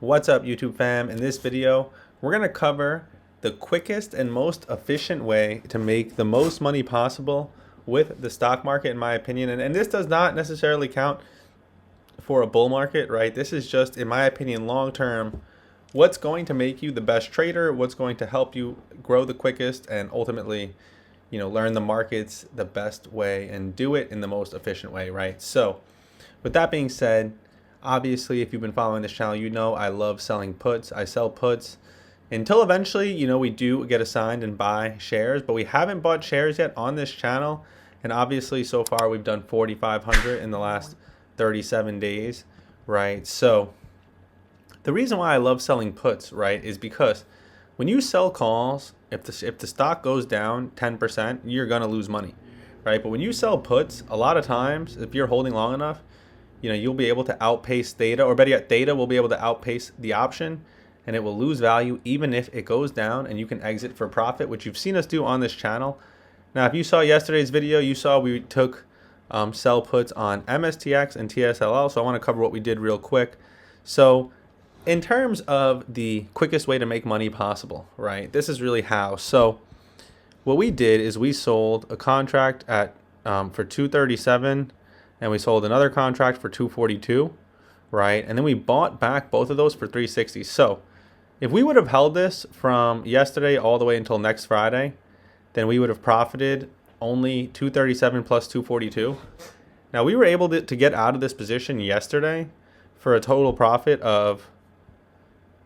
What's up, YouTube fam? In this video, we're going to cover the quickest and most efficient way to make the most money possible with the stock market, in my opinion. And this does not necessarily count for a bull market, right? This is just, in my opinion, long term, what's going to make you the best trader, what's going to help you grow the quickest, and ultimately, learn the markets the best way and do it in the most efficient way, right? So, with that being said, obviously, if you've been following this channel, you know I love selling puts. I sell puts until eventually, we do get assigned and buy shares, but we haven't bought shares yet on this channel. And obviously, so far, we've done 4,500 in the last 37 days, right? So the reason why I love selling puts, right, is because when you sell calls, if the stock goes down 10%, you're going to lose money, right? But when you sell puts, a lot of times, if you're holding long enough, you'll be able to outpace theta, or better yet, theta will be able to outpace the option, and it will lose value even if it goes down, and you can exit for profit, which you've seen us do on this channel. Now, if you saw yesterday's video, you saw we took sell puts on MSTX and TSLL, so I want to cover what we did real quick. So in terms of the quickest way to make money possible, right, this is really how. So what we did is we sold a contract at for 237, and we sold another contract for 242, right? And then we bought back both of those for 360. So if we would have held this from yesterday all the way until next Friday, then we would have profited only 237 plus 242. Now, we were able to get out of this position yesterday for a total profit of,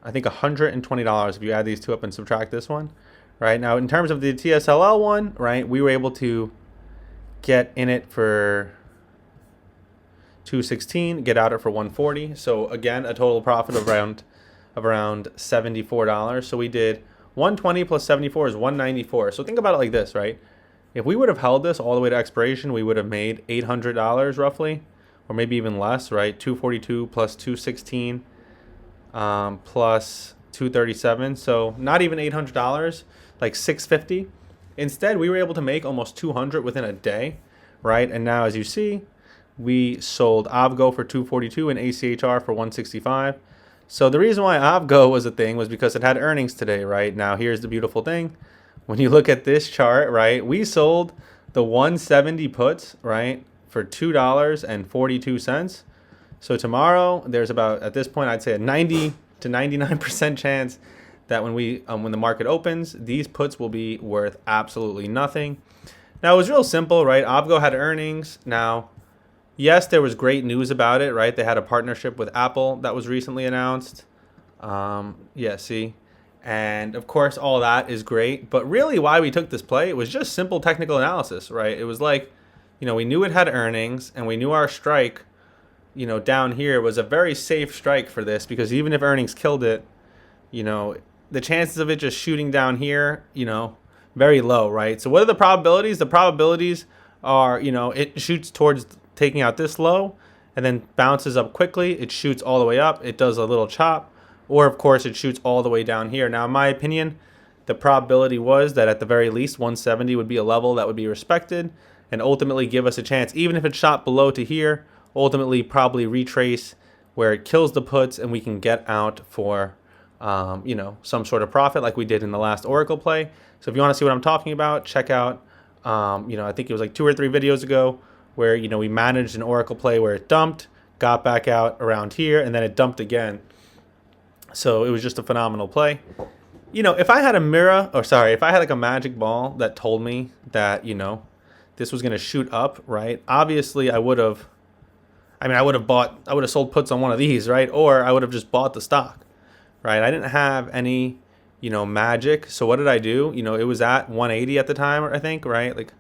I think, $120 if you add these two up and subtract this one, right? Now, in terms of the TSLL one, right, we were able to get in it for 216, get out it for 140. So again, a total profit of around $74. So we did 120 plus 74 is 194. So think about it like this, right? If we would have held this all the way to expiration, we would have made $800 roughly, or maybe even less, right? 242 plus 216 plus 237. So not even $800, like 650. Instead, we were able to make almost 200 within a day, right? And now, as you see, we sold Avgo for 242 and ACHR for 165. So the reason why Avgo was a thing was because it had earnings today, right? Now, here's the beautiful thing. When you look at this chart, right, we sold the 170 puts, right, for $2.42. So tomorrow, there's about, at this point, I'd say a 90 to 99% chance that when the market opens, these puts will be worth absolutely nothing. Now, it was real simple, right? Avgo had earnings. Now, yes, there was great news about it, right? They had a partnership with Apple that was recently announced. Yeah, see? And of course, all that is great. But really, why we took this play, it was just simple technical analysis, right? It was like, we knew it had earnings, and we knew our strike, down here was a very safe strike for this, because even if earnings killed it, the chances of it just shooting down here, very low, right? So what are the probabilities? The probabilities are, it shoots towards taking out this low and then bounces up quickly. It shoots all the way up. It does a little chop. Or, of course, it shoots all the way down here. Now, in my opinion, the probability was that at the very least 170 would be a level that would be respected and ultimately give us a chance, even if it shot below to here, ultimately probably retrace where it kills the puts and we can get out for, some sort of profit like we did in the last Oracle play. So if you want to see what I'm talking about, check out, I think it was like 2 or 3 videos ago where, we managed an Oracle play where it dumped, got back out around here, and then it dumped again. So it was just a phenomenal play. If I had if I had like a magic ball that told me that, this was going to shoot up, right? Obviously, I would have sold puts on one of these, right? Or I would have just bought the stock, right? I didn't have any, magic. So what did I do? It was at 180 at the time, I think, right? Like,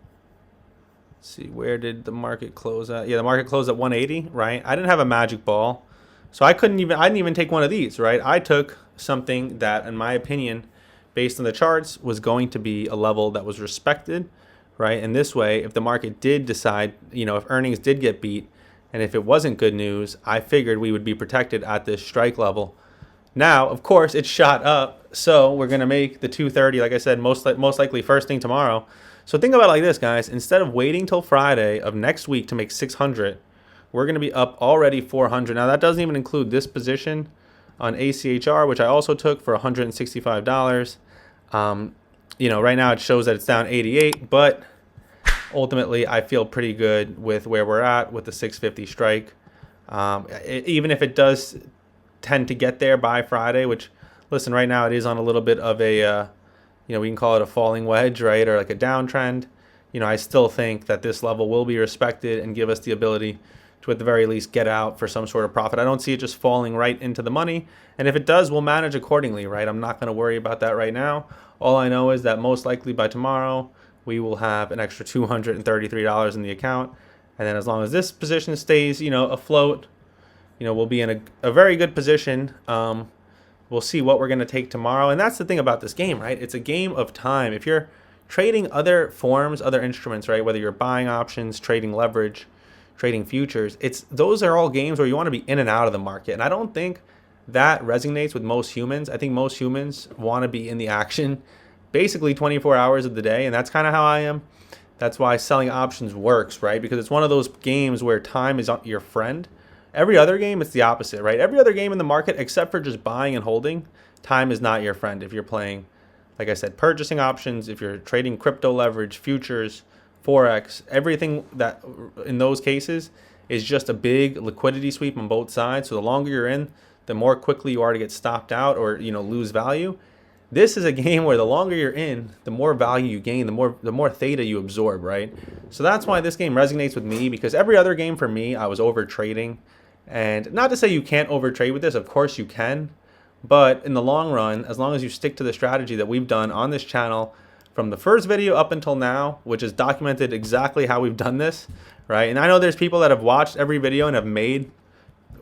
let's see, where did the market close at? Yeah, the market closed at 180, right? I didn't have a magic ball. So I didn't even take one of these, right? I took something that, in my opinion, based on the charts, was going to be a level that was respected, right? And this way, if the market did decide, if earnings did get beat, and if it wasn't good news, I figured we would be protected at this strike level. Now, of course, it shot up, so we're going to make the 230, like I said, most likely first thing tomorrow. So think about it like this, guys. Instead of waiting till Friday of next week to make 600, we're going to be up already 400. Now, that doesn't even include this position on ACHR, which I also took for $165. Right now it shows that it's down 88, but ultimately I feel pretty good with where we're at with the 650 strike. Even if it does tend to get there by Friday, which, listen, right now it is on a little bit of a, we can call it a falling wedge, right? Or like a downtrend. I still think that this level will be respected and give us the ability to, at the very least, get out for some sort of profit. I don't see it just falling right into the money. And if it does, we'll manage accordingly, right? I'm not going to worry about that right now. All I know is that most likely by tomorrow, we will have an extra $233 in the account. And then as long as this position stays, afloat, we'll be in a very good position. We'll see what we're going to take tomorrow. And that's the thing about this game, right? It's a game of time. If you're trading other forms, other instruments, right? Whether you're buying options, trading leverage, trading futures, those are all games where you want to be in and out of the market. And I don't think that resonates with most humans. I think most humans want to be in the action basically 24 hours of the day. And that's kind of how I am. That's why selling options works, right? Because it's one of those games where time is your friend. Every other game, it's the opposite, right? Every other game in the market, except for just buying and holding, time is not your friend. If you're playing, like I said, purchasing options, if you're trading crypto leverage, futures, Forex, everything that in those cases is just a big liquidity sweep on both sides. So the longer you're in, the more quickly you are to get stopped out or, lose value. This is a game where the longer you're in, the more value you gain, the more theta you absorb, right? So that's why this game resonates with me, because every other game for me, I was over trading. And not to say you can't overtrade with this, of course you can. But in the long run, as long as you stick to the strategy that we've done on this channel from the first video up until now, which is documented exactly how we've done this, right? And I know there's people that have watched every video and have made,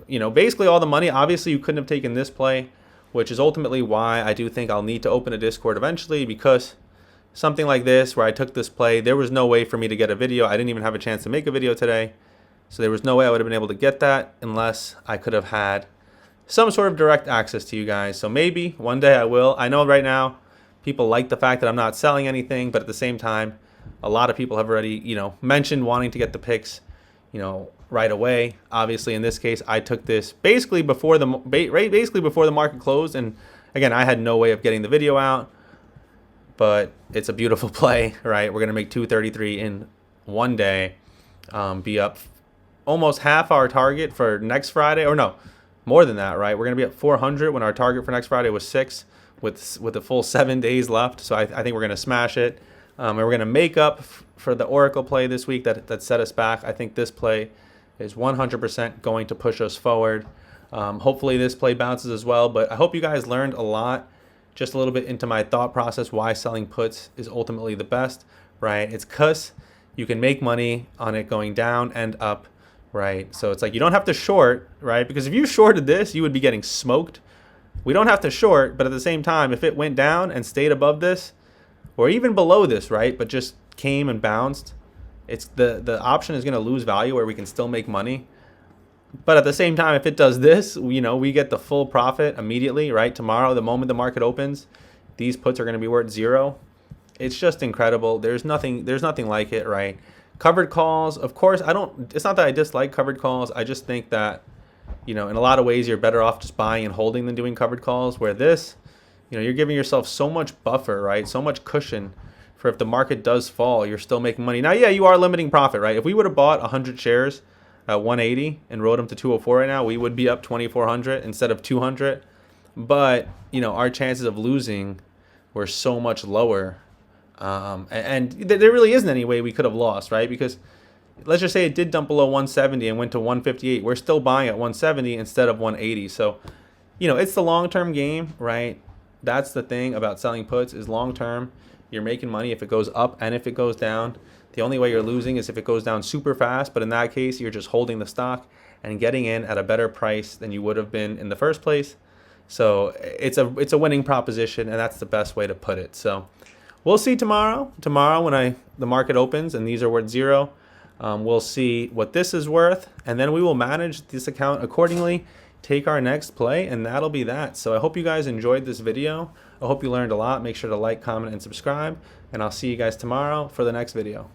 basically all the money. Obviously, you couldn't have taken this play, which is ultimately why I do think I'll need to open a Discord eventually, because something like this, where I took this play, there was no way for me to get a video. I didn't even have a chance to make a video today. So there was no way I would have been able to get that unless I could have had some sort of direct access to you guys. So maybe one day I will. I know right now people like the fact that I'm not selling anything, but at the same time, a lot of people have already, mentioned wanting to get the picks, right away. Obviously, in this case, I took this basically before the market closed, and again, I had no way of getting the video out. But it's a beautiful play, right? We're gonna make 233 in one day, be up almost half our target for next Friday, or no, more than that, right? We're gonna be at 400 when our target for next Friday was 6, with a full 7 days left. So I think we're gonna smash it, and we're gonna make up for the Oracle play this week that set us back. I think this play is 100% going to push us forward. Hopefully this play bounces as well, but I hope you guys learned a lot, just a little bit into my thought process, why selling puts is ultimately the best, right? It's because you can make money on it going down and up, right? So it's like you don't have to short, right? Because if you shorted this, you would be getting smoked. We don't have to short, but at the same time, if it went down and stayed above this, or even below this, right, but just came and bounced, it's the option is going to lose value where we can still make money. But at the same time, if it does this, we get the full profit immediately, right? Tomorrow, the moment the market opens, these puts are going to be worth 0. It's just incredible. There's nothing like it, right? Covered calls, of course, it's not that I dislike covered calls. I just think that, in a lot of ways, you're better off just buying and holding than doing covered calls, where this, you're giving yourself so much buffer, right? So much cushion for if the market does fall, you're still making money. Now, yeah, you are limiting profit, right? If we would have bought 100 shares at 180 and rode them to 204 right now, we would be up 2,400 instead of 200. But, our chances of losing were so much lower. And there really isn't any way we could have lost, right? Because let's just say it did dump below 170 and went to 158. We're still buying at 170 instead of 180. So, it's the long-term game, right? That's the thing about selling puts, is long-term. You're making money if it goes up and if it goes down. The only way you're losing is if it goes down super fast, but in that case, you're just holding the stock and getting in at a better price than you would have been in the first place. So it's a winning proposition, and that's the best way to put it. So we'll see tomorrow. Tomorrow when the market opens and these are worth 0, we'll see what this is worth, and then we will manage this account accordingly, take our next play, and that'll be that. So I hope you guys enjoyed this video. I hope you learned a lot. Make sure to like, comment, and subscribe, and I'll see you guys tomorrow for the next video.